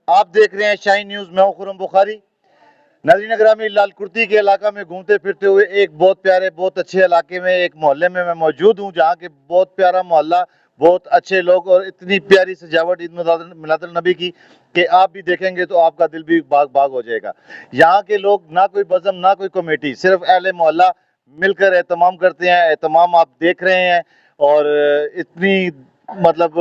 آپ دیکھ رہے ہیں شاہین نیوز، میں ہوں خرم بخاری۔ ناظرین گرامی، لال کرتی کے علاقہ میں گھومتے پھرتے ہوئے ایک بہت پیارے بہت اچھے علاقے میں ایک محلے میں موجود ہوں، جہاں کے بہت پیارا محلہ، بہت اچھے لوگ اور اتنی پیاری سجاوٹ عید میلاد النبی کی کہ آپ بھی دیکھیں گے تو آپ کا دل بھی باغ باغ ہو جائے گا۔ یہاں کے لوگ نہ کوئی بزم نہ کوئی کمیٹی، صرف اہل محلہ مل کر اہتمام کرتے ہیں۔ اہتمام آپ دیکھ رہے ہیں اور اتنی مطلب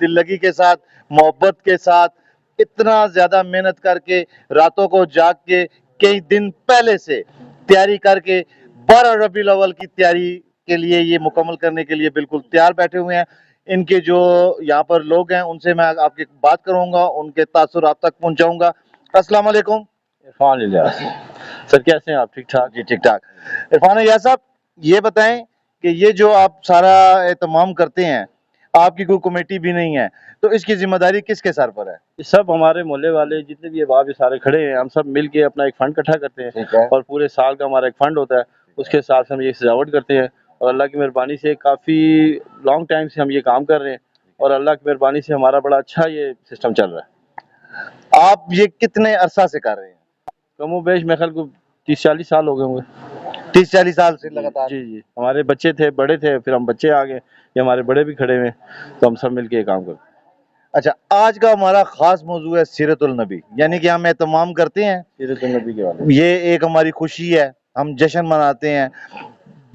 دل لگی کے ساتھ، محبت کے ساتھ، اتنا زیادہ محنت کر کے، راتوں کو جاگ کے، کئی دن پہلے سے تیاری کر کے 12 ربیع الاول کی تیاری کے لیے، یہ مکمل کرنے کے لیے بالکل تیار بیٹھے ہوئے ہیں۔ ان کے جو یہاں پر لوگ ہیں ان سے میں آپ کی بات کروں گا، ان کے تاثرات تک پہنچاؤں گا۔ السلام علیکم عرفان الیاس سر، کیسے ہیں آپ؟ ٹھیک ٹھاک جی، ٹھیک ٹھاک۔ عرفان الیاس صاحب، یہ بتائیں کہ یہ جو آپ سارا اہتمام کرتے ہیں، آپ کی کوئی کمیٹی بھی نہیں ہے، تو اس کی ذمہ داری کس کے سر پر ہے؟ یہ سب ہمارے محلے والے جتنے بھی احباب سارے کھڑے ہیں، ہم سب مل کے اپنا ایک فنڈ اکٹھا کرتے ہیں ٹھیک ہے۔ اور پورے سال کا ہمارا ایک فنڈ ہوتا ہے، اس کے حساب سے ہم یہ سجاوٹ کرتے ہیں اور اللہ کی مہربانی سے کافی لانگ ٹائم سے ہم یہ کام کر رہے ہیں اور اللہ کی مہربانی سے ہمارا بڑا اچھا یہ سسٹم چل رہا ہے۔ آپ یہ کتنے عرصہ سے کر رہے ہیں؟ کم و بیش میرے خیال کو 30-40 سال ہو گئے ہوں گے۔ 30-40 سال سے لگاتار؟ جی، ہمارے بچے تھے، بڑے تھے، پھر ہم بچے آ گئے، یہ ہمارے بڑے بھی کھڑے ہوئے، تو ہم سب مل کے یہ کام کرتے ہیں۔ اچھا، آج کا ہمارا خاص موضوع ہے سیرت النبی، یعنی کہ ہم اہتمام کرتے ہیں، سیرت النبی کے والے یہ ایک ہماری خوشی ہے، ہم جشن مناتے ہیں۔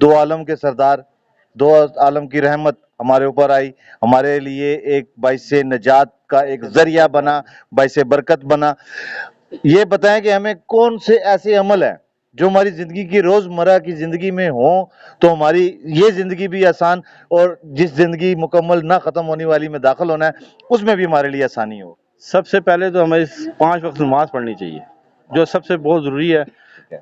دو عالم کے سردار، دو عالم کی رحمت ہمارے اوپر آئی، ہمارے لیے ایک باعث نجات کا ایک ذریعہ بنا، باعث برکت بنا۔ یہ بتائیں کہ ہمیں کون سے ایسے عمل ہیں جو ہماری زندگی کی روزمرہ کی زندگی میں ہوں تو ہماری یہ زندگی بھی آسان، اور جس زندگی مکمل نہ ختم ہونے والی میں داخل ہونا ہے اس میں بھی ہمارے لیے آسانی ہو۔ سب سے پہلے تو ہمیں 5 وقت نماز پڑھنی چاہیے، جو سب سے بہت ضروری ہے۔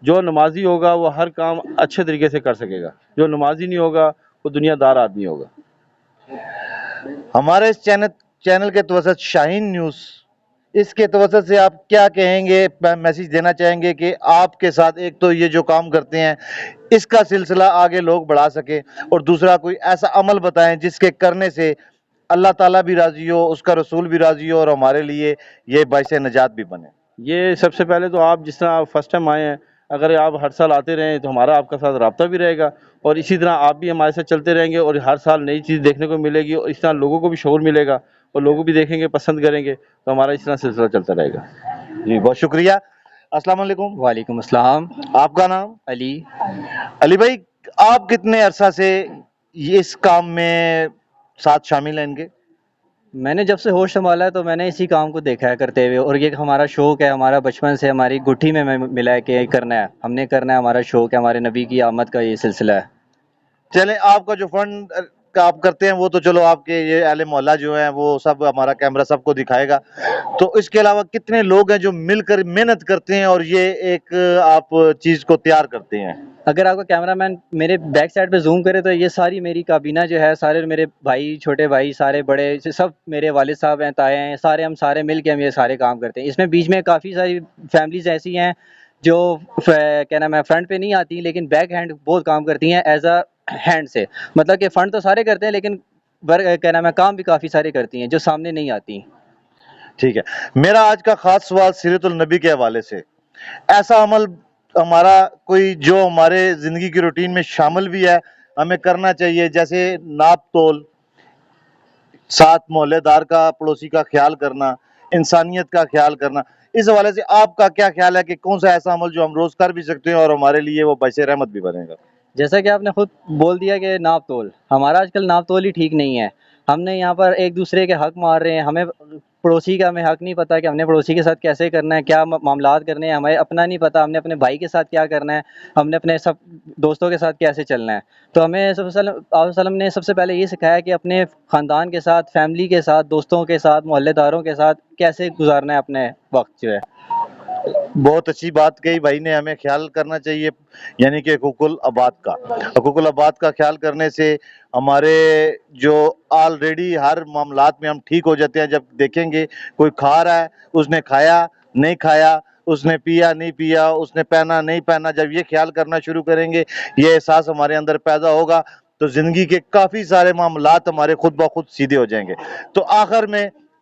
جو نمازی ہوگا وہ ہر کام اچھے طریقے سے کر سکے گا، جو نمازی نہیں ہوگا وہ دنیا دار آدمی ہوگا۔ ہمارے اس چینل کے توسط شاہین نیوز، اس کے توسط سے آپ کیا کہیں گے، میسیج دینا چاہیں گے کہ آپ کے ساتھ ایک تو یہ جو کام کرتے ہیں اس کا سلسلہ آگے لوگ بڑھا سکے، اور دوسرا کوئی ایسا عمل بتائیں جس کے کرنے سے اللہ تعالیٰ بھی راضی ہو، اس کا رسول بھی راضی ہو، اور ہمارے لیے یہ باعث نجات بھی بنے۔ یہ سب سے پہلے تو آپ جس طرح فرسٹ ٹائم آئے ہیں، اگر آپ ہر سال آتے رہیں تو ہمارا آپ کا ساتھ رابطہ بھی رہے گا، اور اسی طرح آپ بھی ہمارے ساتھ چلتے رہیں گے اور ہر سال نئی چیز دیکھنے کو ملے گی، اور اس طرح لوگوں کو بھی شعور ملے گا اور لوگوں بھی دیکھیں گے، پسند کریں گے، تو ہمارا اس طرح سلسلہ چلتا رہے گا۔ جی، بہت شکریہ۔ السلام علیکم۔ وعلیکم السلام۔ آپ کا نام؟ علی۔ علی بھائی، آپ کتنے عرصہ سے اس کام میں ساتھ شامل ہیں ان کے؟ میں نے جب سے ہوش سنبھالا ہے تو میں نے اسی کام کو دیکھا ہے کرتے ہوئے، اور یہ ہمارا شوق ہے، ہمارا بچپن سے ہماری گٹھی میں ملا ہے کہ کرنا ہے، ہم نے کرنا ہے، ہمارا شوق ہے، ہمارے نبی کی آمد کا یہ سلسلہ ہے۔ چلیں، آپ کا جو فنڈ کا آپ کرتے ہیں وہ تو چلو آپ کے یہ اہل محلہ جو ہیں وہ سب، ہمارا کیمرہ سب کو دکھائے گا، تو اس کے علاوہ کتنے لوگ ہیں جو مل کر محنت کرتے ہیں اور یہ ایک آپ چیز کو تیار کرتے ہیں؟ اگر آپ کا کیمرہ مین میرے بیک سائڈ پہ زوم کرے تو یہ ساری میری کابینہ جو ہے، سارے میرے بھائی، چھوٹے بھائی، سارے بڑے، سب میرے والد صاحب ہیں، تائے ہیں، سارے ہم سارے مل کے ہم یہ سارے کام کرتے ہیں۔ اس میں بیچ میں کافی ساری فیملیز ایسی ہیں جو کیا نام ہے فرنٹ پہ نہیں آتی لیکن بیک ہینڈ بہت کام کرتی ہیں ایز اے ہینڈ سے، مطلب کہ فنڈ تو سارے کرتے ہیں لیکن کیا نام ہے کام بھی کافی سارے کرتی ہیں جو سامنے نہیں آتی۔ ٹھیک ہے، میرا آج کا خاص سوال سیرت النبی کے حوالے سے، ایسا عمل ہمارا کوئی جو ہمارے زندگی کی روٹین میں شامل بھی ہے، ہمیں کرنا چاہیے، جیسے ناپ تول، ساتھ محلے دار کا، پڑوسی کا خیال کرنا، انسانیت کا خیال کرنا، اس حوالے سے آپ کا کیا خیال ہے کہ کون سا ایسا عمل جو ہم روز کر بھی سکتے ہیں اور ہمارے لیے وہ باعث رحمت بھی بنے گا؟ جیسا کہ آپ نے خود بول دیا کہ ناپ تول، ہمارا آج کل ناپ تول ہی ٹھیک نہیں ہے، ہم نے یہاں پر ایک دوسرے کے حق مار رہے ہیں، ہمیں پڑوسی کا ہمیں حق نہیں پتہ کہ ہم نے پڑوسی کے ساتھ کیسے کرنا ہے، کیا معاملات کرنے ہیں، ہمیں اپنا نہیں پتہ ہم نے اپنے بھائی کے ساتھ کیا کرنا ہے، ہم نے اپنے سب دوستوں کے ساتھ کیسے چلنا ہے۔ تو ہمیں سب سے آپ وسلم نے سب سے پہلے یہ سکھایا کہ اپنے خاندان کے ساتھ، فیملی کے ساتھ، دوستوں کے ساتھ، محلے داروں کے ساتھ کیسے گزارنا ہے اپنے وقت جو ہے۔ بہت اچھی بات کہی بھائی نے، ہمیں خیال کرنا چاہیے، یعنی کہ حقوق العباد کا، حقوق العباد کا خیال کرنے سے ہمارے جو آلریڈی ہر معاملات میں ہم ٹھیک ہو جاتے ہیں۔ جب دیکھیں گے کوئی کھا رہا ہے، اس نے کھایا نہیں کھایا، اس نے پیا نہیں پیا، اس نے پہنا نہیں پہنا، جب یہ خیال کرنا شروع کریں گے، یہ احساس ہمارے اندر پیدا ہوگا، تو زندگی کے کافی سارے معاملات ہمارے خود بخود سیدھے ہو جائیں گے۔ تو آخر میں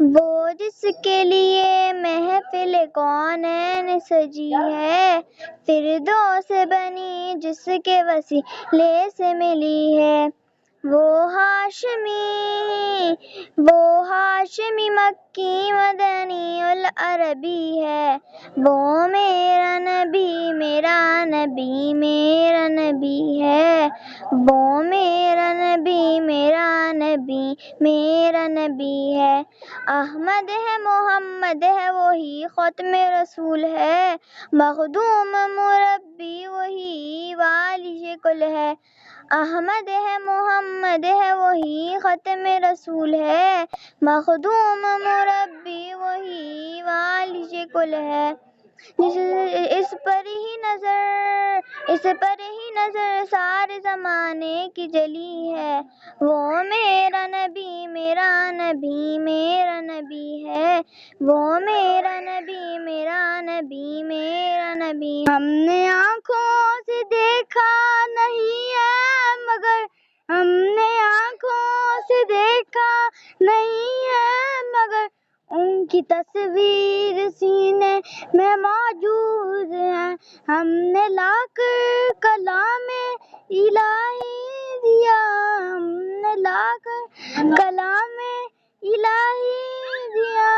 وہ جس کے لیے محفل کونین سجی ہے، فردوس بنی جس کے وسیلے سے ملی ہے، وہ ہاشمی مکی مدنی العربی ہے، وہ میرا نبی میرا نبی میرا نبی ہے، وہ میرا نبی میرا نبی میرا نبی ہے، احمد ہے محمد ہے وہی ختم رسول ہے، مخدوم مربی وہی والی کل ہے، احمد ہے محمد ہے وہی ختم رسول ہے، مخدوم مربی وہی والی کل ہے، اس پر ہی نظر سارے زمانے کی جلی ہے، وہ میرا نبی میرا نبی میرا نبی ہے، وہ میرا نبی میرا نبی میرا نبی، ہم نے آنکھوں سے دیکھا نہیں ہے مگر، ہم نے آنکھوں سے دیکھا نہیں ہے مگر، ان کی تصویر سینے میں موجود ہے، ہم نے لا کر کلام الہی دیا، ہم نے لا کر کلام الہی دیا،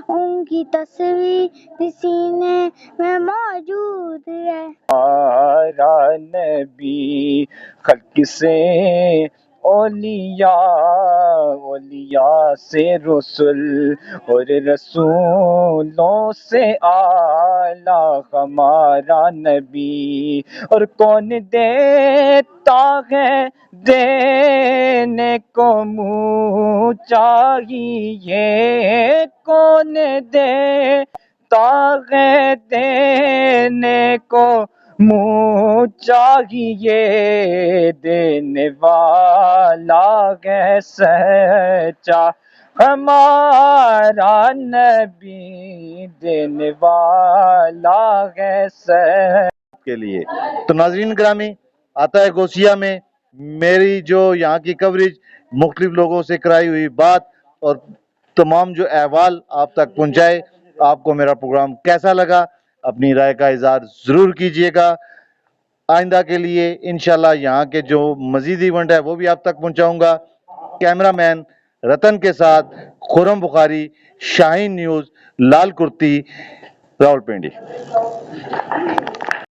ان کی تصویر سینے میں موجود ہے، ہمارا نبی خلق سے اولیاء سے رسول اور رسولوں سے اعلیٰ ہمارا نبی، اور کون دیتا ہے دینے کو منہ چاہیے، کون دیتا ہے دینے کو منہ چاہیے، دینے والا ہے سچا ہمارا نبی، دینے والا ہے سچا۔ کے لیے تو ناظرین گرامی، آتا ہے گوسیا میں میری جو یہاں کی کوریج مختلف لوگوں سے کرائی ہوئی بات اور تمام جو احوال آپ تک پہنچائے، آپ کو میرا پروگرام کیسا لگا اپنی رائے کا اظہار ضرور کیجئے گا۔ آئندہ کے لیے انشاءاللہ یہاں کے جو مزید ایونٹ ہے وہ بھی آپ تک پہنچاؤں گا۔ کیمرہ مین رتن کے ساتھ خرم بخاری، شاہین نیوز، لال کرتی، راولپنڈی۔